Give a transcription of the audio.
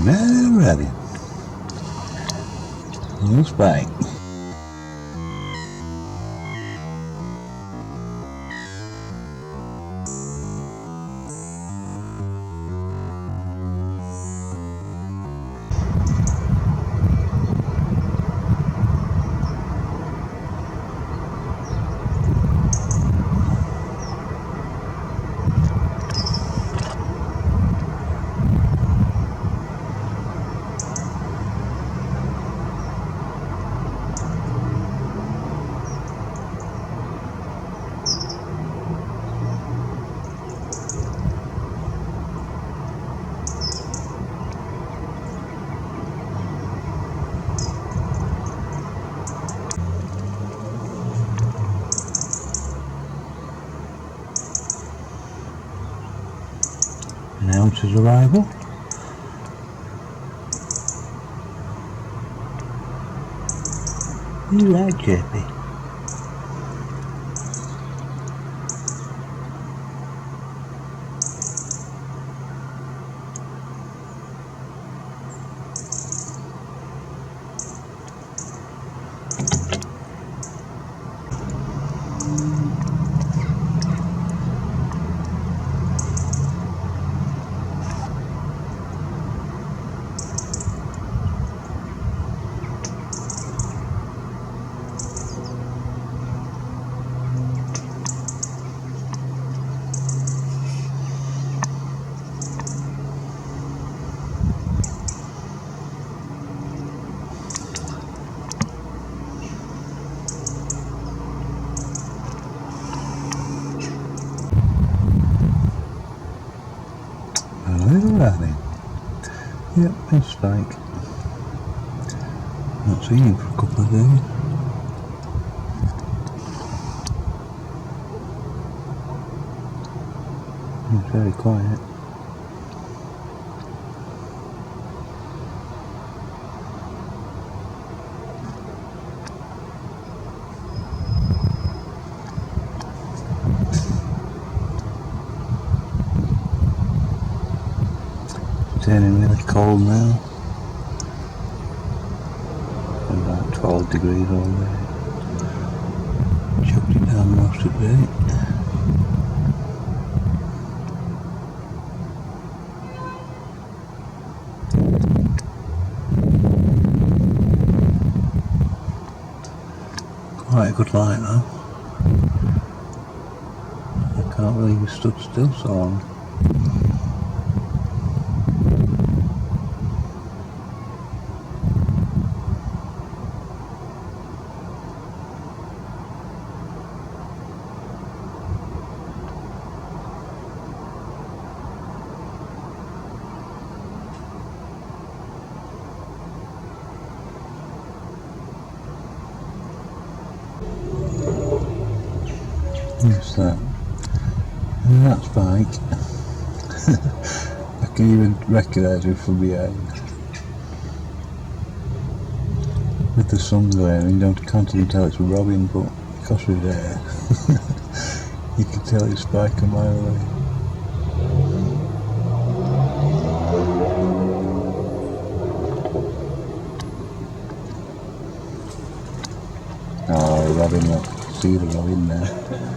Alrighty. Little Spike. Announce his arrival. You right, Chirpy? Little rabbit. Yep, it's Spike. Not seen him for a couple of days. He's very quiet. Turning really cold now. About 12 degrees already. Chucked it down most of the day. Quite a good light though. I can't believe he stood still so long. What's that? And that's Spike. I can even recognise him from behind. With the sun glaring, can't even tell it's Robin, but because of his hair, you can tell it's Spike a mile away. Oh, Robin, look. See the Robin there.